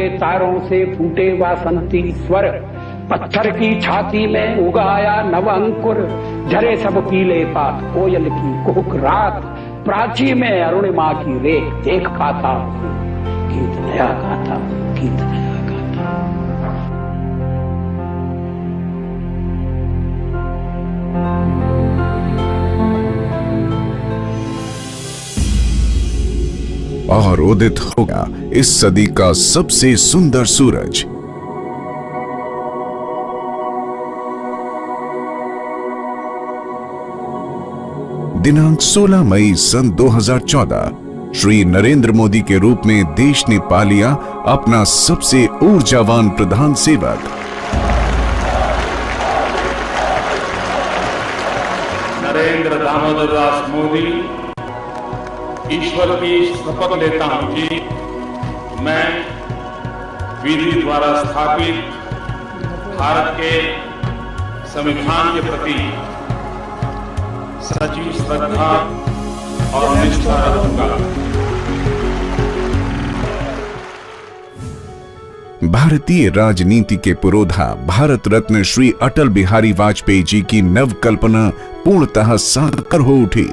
के तारों से फूटे वासंती स्वर, पत्थर की छाती में उगाया नव अंकुर, झरे सब पीले पात कोयल की कुहुक रात, प्राची में अरुणिमा की रेख देख पाता हूँ, गीत नया गाता हूँ, गीत नया गाता हूँ। और उदित होगा इस सदी का सबसे सुंदर सूरज। दिनांक 16 मई सन 2014 श्री नरेंद्र मोदी के रूप में देश ने पा लिया अपना सबसे ऊर्जावान प्रधान सेवक। नरेंद्र दामोदर दास मोदी, ईश्वर की शपथ लेता हूं कि मैं विधि द्वारा स्थापित भारत के संविधान के प्रति सच्ची श्रद्धा और निष्ठा रखूंगा। भारतीय राजनीति के पुरोधा भारत रत्न श्री अटल बिहारी वाजपेयी जी की नवकल्पना पूर्णतः साकार हो उठी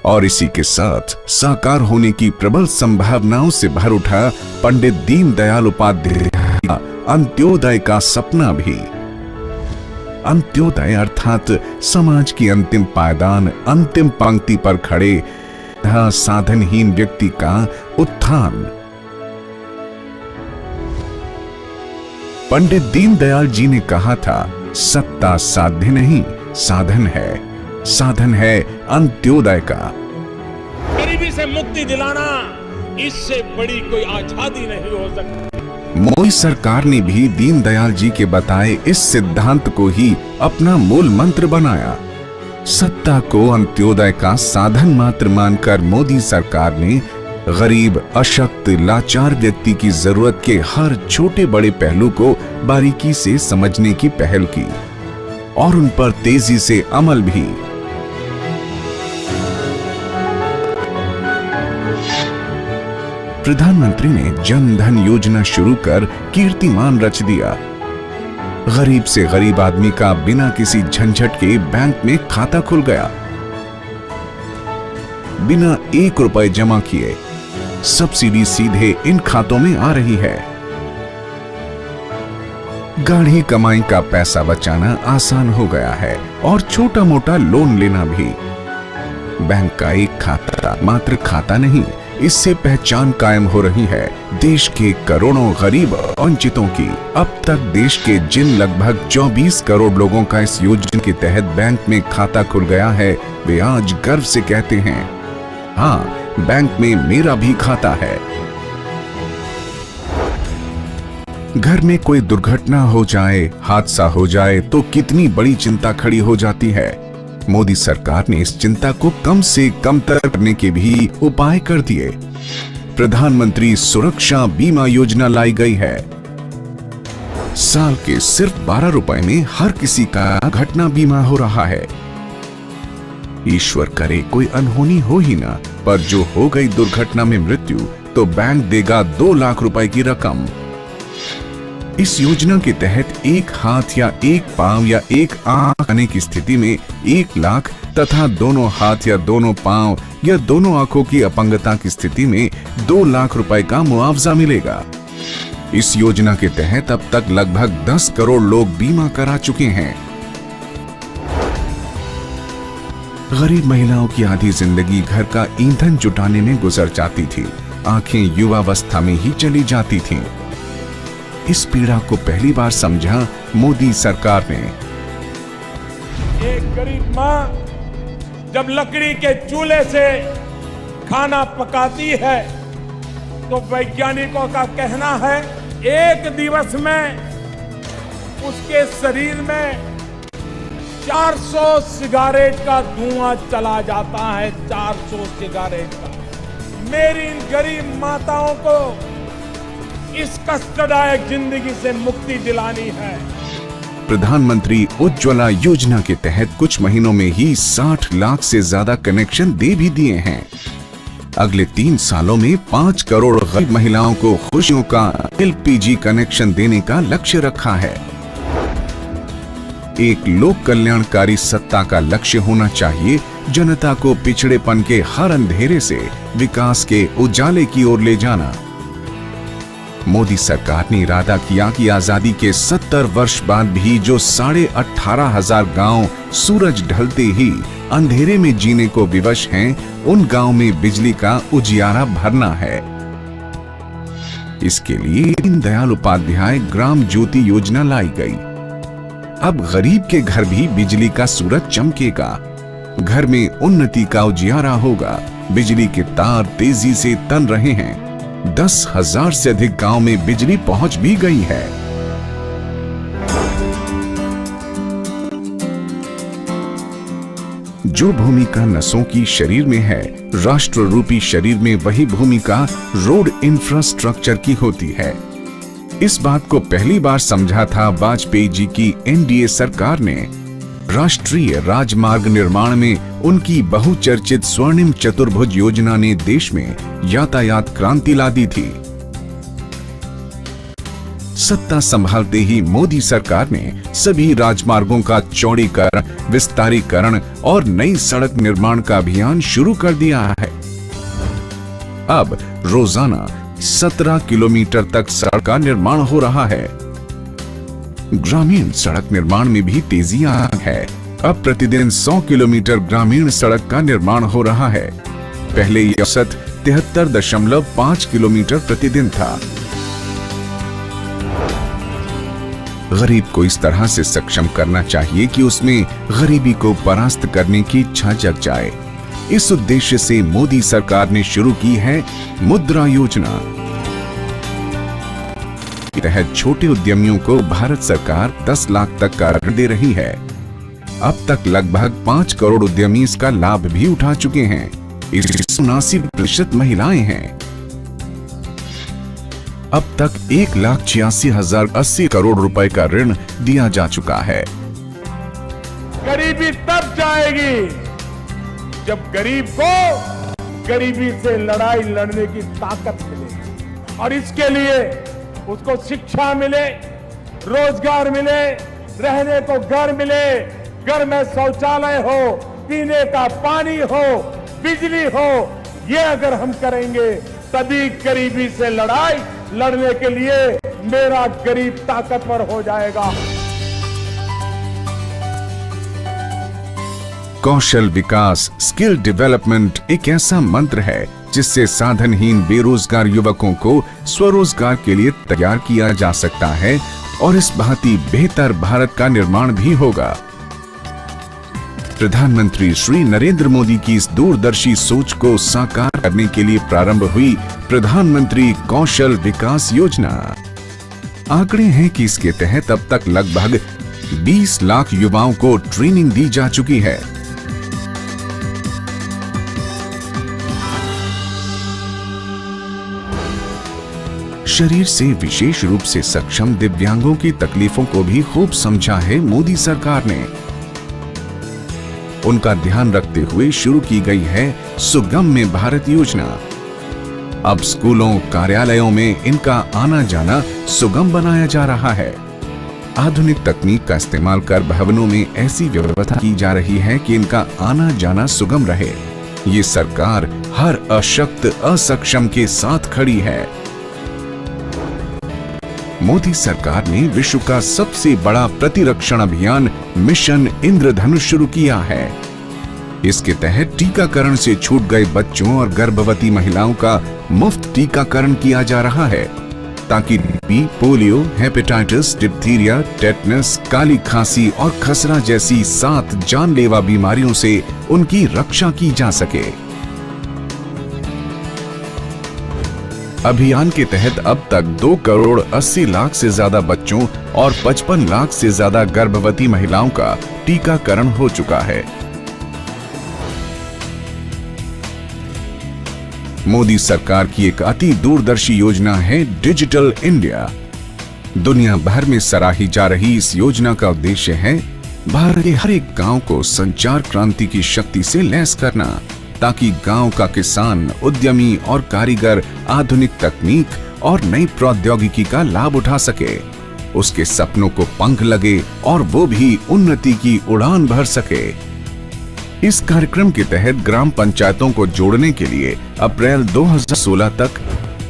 और इसी के साथ साकार होने की प्रबल संभावनाओं से भर उठा पंडित दीनदयाल उपाध्याय का अंत्योदय का सपना भी। अंत्योदय अर्थात समाज की अंतिम पायदान, अंतिम पंक्ति पर खड़े साधनहीन व्यक्ति का उत्थान। पंडित दीनदयाल जी ने कहा था, सत्ता साध्य नहीं साधन है, साधन है अंत्योदय का। गरीबी से मुक्ति दिलाना, इससे बड़ी कोई आजादी नहीं हो सकती। मोदी सरकार ने भी दीनदयाल जी के बताए इस सिद्धांत को ही अपना मूल मंत्र बनाया। सत्ता को अंत्योदय का साधन मात्र मानकर मोदी सरकार ने गरीब, अशक्त, लाचार व्यक्ति की जरूरत के हर छोटे बड़े पहलू को बारीकी से समझने की पहल की और उन पर तेजी से अमल भी। प्रधानमंत्री ने जन धन योजना शुरू कर कीर्तिमान रच दिया। गरीब से गरीब आदमी का बिना किसी झंझट के बैंक में खाता खुल गया। बिना 1 रुपए जमा किए सब्सिडी सीधे इन खातों में आ रही है। गाढ़ी कमाई का पैसा बचाना आसान हो गया है और छोटा मोटा लोन लेना भी। बैंक का एक खाता मात्र खाता नहीं, इससे पहचान कायम हो रही है देश के करोड़ों गरीब वंचितों की। अब तक देश के जिन लगभग 24 करोड़ लोगों का इस योजना के तहत बैंक में खाता खुल गया है, वे आज गर्व से कहते हैं, हाँ, बैंक में मेरा भी खाता है। घर में कोई दुर्घटना हो जाए, हादसा हो जाए तो कितनी बड़ी चिंता खड़ी हो जाती है। मोदी सरकार ने इस चिंता को कम से कम करने के भी उपाय कर दिए। प्रधानमंत्री सुरक्षा बीमा योजना लाई गई है। साल के सिर्फ 12 रुपए में हर किसी का घटना बीमा हो रहा है। ईश्वर करे कोई अनहोनी हो ही ना, पर जो हो गई दुर्घटना में मृत्यु तो बैंक देगा 2 लाख रुपए की रकम। इस योजना के तहत एक हाथ या एक पांव या एक आंख आने की स्थिति में 1 लाख तथा दोनों हाथ या दोनों पांव या दोनों आंखों की अपंगता की स्थिति में 2 लाख रुपए का मुआवजा मिलेगा। इस योजना के तहत अब तक लगभग 10 करोड़ लोग बीमा करा चुके हैं। गरीब महिलाओं की आधी जिंदगी घर का ईंधन जुटाने में गुजर जाती थी। आंखें युवावस्था में ही चली जाती थीं। इस पीड़ा को पहली बार समझा मोदी सरकार ने। एक गरीब माँ जब लकड़ी के चूल्हे से खाना पकाती है तो वैज्ञानिकों का कहना है 1 दिवस में उसके शरीर में 400 सिगारेट का धुआं चला जाता है। 400 सिगारेट का। मेरी इन गरीब माताओं को इस कष्टदायक जिंदगी से मुक्ति दिलानी है। प्रधानमंत्री उज्ज्वला योजना के तहत कुछ महीनों में ही 60 लाख से ज्यादा कनेक्शन दे भी दिए हैं। अगले 3 सालों में 5 करोड़ गरीब महिलाओं को खुशियों का LPG कनेक्शन देने का लक्ष्य रखा है। एक लोक कल्याणकारी सत्ता का लक्ष्य होना चाहिए जनता को पिछड़ेपन के हर अंधेरे से विकास के उजाले की ओर ले जाना। मोदी सरकार ने इरादा किया कि आजादी के 70 वर्ष बाद भी जो 18,500 गांव सूरज ढलते ही अंधेरे में जीने को विवश हैं, उन गांव में बिजली का उजियारा भरना है। इसके लिए दीनदयाल उपाध्याय ग्राम ज्योति योजना लाई गई। अब गरीब के घर भी बिजली का सूरज चमकेगा, घर में उन्नति का उजियारा होगा। बिजली के तार तेजी से तन रहे हैं। 10,000 से अधिक गांव में बिजली पहुंच भी गई है। जो भूमिका नसों की शरीर में है, राष्ट्र रूपी शरीर में वही भूमिका रोड इंफ्रास्ट्रक्चर की होती है। इस बात को पहली बार समझा था वाजपेयी जी की NDA सरकार ने। राष्ट्रीय राजमार्ग निर्माण में उनकी बहुचर्चित स्वर्णिम चतुर्भुज योजना ने देश में यातायात क्रांति ला दी थी। सत्ता संभालते ही मोदी सरकार ने सभी राजमार्गों का चौड़ीकरण, विस्तारीकरण और नई सड़क निर्माण का अभियान शुरू कर दिया है। अब रोजाना 17 किलोमीटर तक सड़क का निर्माण हो रहा है। ग्रामीण सड़क निर्माण में भी तेजी आ है। अब प्रतिदिन 100 किलोमीटर ग्रामीण सड़क का निर्माण हो रहा है। पहले यह औसत 73.5 किलोमीटर प्रतिदिन था। गरीब को इस तरह से सक्षम करना चाहिए कि उसमें गरीबी को परास्त करने की इच्छा जग जाए। इस उद्देश्य से मोदी सरकार ने शुरू की है मुद्रा योजना। के तहत छोटे उद्यमियों को भारत सरकार 10 लाख तक का ऋण दे रही है। अब तक लगभग 5 करोड़ उद्यमी इसका लाभ भी उठा चुके हैं। इसमें 79% महिलाएं हैं। अब तक 1,86,080 करोड़ रुपए का ऋण दिया जा चुका है। गरीबी तब जाएगी जब गरीब को गरीबी से लड़ाई लड़ने की ताकत मिलेगी, और इसके लिए उसको शिक्षा मिले, रोजगार मिले, रहने को घर मिले, घर में शौचालय हो, पीने का पानी हो, बिजली हो। ये अगर हम करेंगे तभी गरीबी से लड़ाई लड़ने के लिए मेरा गरीब ताकतवर हो जाएगा। कौशल विकास, स्किल डेवलपमेंट एक ऐसा मंत्र है जिससे साधनहीन बेरोजगार युवकों को स्वरोजगार के लिए तैयार किया जा सकता है और इस भांति बेहतर भारत का निर्माण भी होगा। प्रधानमंत्री श्री नरेंद्र मोदी की इस दूरदर्शी सोच को साकार करने के लिए प्रारंभ हुई प्रधानमंत्री कौशल विकास योजना। आंकड़े हैं कि इसके तहत अब तक लगभग 20 लाख युवाओं को ट्रेनिंग दी जा चुकी है। शरीर से विशेष रूप से सक्षम दिव्यांगों की तकलीफों को भी खूब समझा है मोदी सरकार ने। उनका ध्यान रखते हुए शुरू की गई है सुगम्य भारत योजना। अब स्कूलों, कार्यालयों में इनका आना जाना सुगम बनाया जा रहा है। आधुनिक तकनीक का इस्तेमाल कर भवनों में ऐसी व्यवस्था की जा रही है कि इनका आना जाना सुगम रहे। ये सरकार हर अशक्त, असक्षम के साथ खड़ी है। मोदी सरकार ने विश्व का सबसे बड़ा प्रतिरक्षण अभियान मिशन इंद्रधनुष शुरू किया है। इसके तहत टीकाकरण से छूट गए बच्चों और गर्भवती महिलाओं का मुफ्त टीकाकरण किया जा रहा है ताकि TB, polio, hepatitis, diphtheria, tetanus, काली खांसी और खसरा जैसी 7 जानलेवा बीमारियों से उनकी रक्षा की जा सके। अभियान के तहत अब तक 2 करोड़ 80 लाख से ज्यादा बच्चों और 55 लाख से ज्यादा गर्भवती महिलाओं का टीकाकरण हो चुका है। मोदी सरकार की एक अति दूरदर्शी योजना है डिजिटल इंडिया। दुनिया भर में सराही जा रही इस योजना का उद्देश्य है भारत के हर एक गांव को संचार क्रांति की शक्ति से लैस करना। ताकि गांव का किसान, उद्यमी और कारीगर आधुनिक तकनीक और नई प्रौद्योगिकी का लाभ उठा सके, उसके सपनों को पंख लगे और वो भी उन्नति की उड़ान भर सके। इस कार्यक्रम के तहत ग्राम पंचायतों को जोड़ने के लिए अप्रैल 2016 तक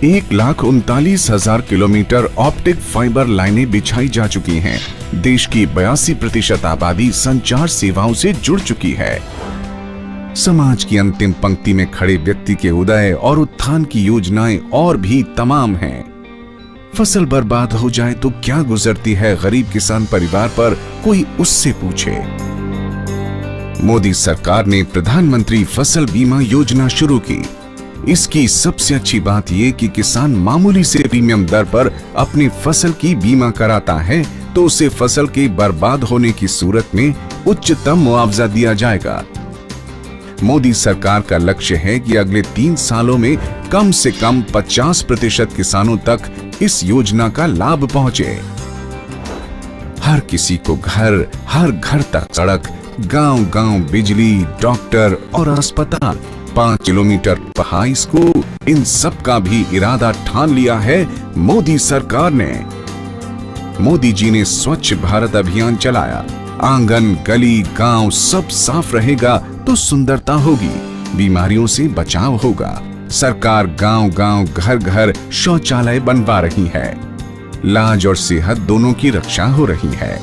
1,39,000 किलोमीटर ऑप्टिक फाइबर लाइनें बिछाई जा चुकी हैं। देश की 82% आबादी संचार सेवाओं से जुड़ चुकी है। समाज की अंतिम पंक्ति में खड़े व्यक्ति के उदय और उत्थान की योजनाएं और भी तमाम हैं। फसल बर्बाद हो जाए तो क्या गुजरती है गरीब किसान परिवार पर, कोई उससे पूछे। मोदी सरकार ने प्रधानमंत्री फसल बीमा योजना शुरू की। इसकी सबसे अच्छी बात यह कि किसान मामूली से प्रीमियम दर पर अपनी फसल की बीमा कराता है तो उसे फसल के बर्बाद होने की सूरत में उच्चतम मुआवजा दिया जाएगा। मोदी सरकार का लक्ष्य है कि अगले 3 सालों में कम से कम 50% किसानों तक इस योजना का लाभ पहुंचे। हर किसी को घर, हर घर तक सड़क, गांव-गांव बिजली, डॉक्टर और अस्पताल, 5 किलोमीटर हाई स्कूल, इन सब का भी इरादा ठान लिया है मोदी सरकार ने। मोदी जी ने स्वच्छ भारत अभियान चलाया। आंगन, गली, गांव सब साफ रहेगा तो सुंदरता होगी, बीमारियों से बचाव होगा। सरकार गांव-गांव, घर-घर शौचालय बनवा रही है। लाज और सेहत दोनों की रक्षा हो रही है।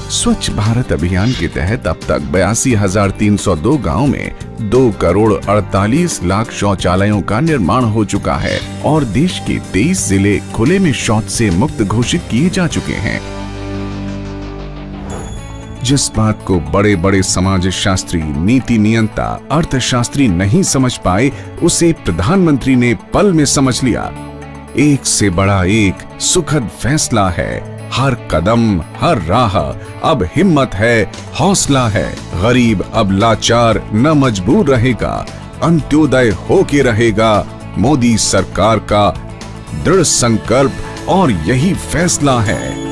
स्वच्छ भारत अभियान के तहत अब तक 82,302 गांव में 2,48,00,000 शौचालयों का निर्माण हो चुका है और देश के 23 जिले खुले में शौच से मुक्त घोषित किए जा चुके हैं। जिस बात को बड़े बड़े समाजशास्त्री, नीति नियंता, अर्थशास्त्री नहीं समझ पाए, उसे प्रधानमंत्री ने पल में समझ लिया। एक से बड़ा एक सुखद फैसला है। हर कदम, हर राह अब हिम्मत है, हौसला है। गरीब अब लाचार न मजबूर रहेगा, अंत्योदय होके रहेगा। मोदी सरकार का दृढ़ संकल्प और यही फैसला है।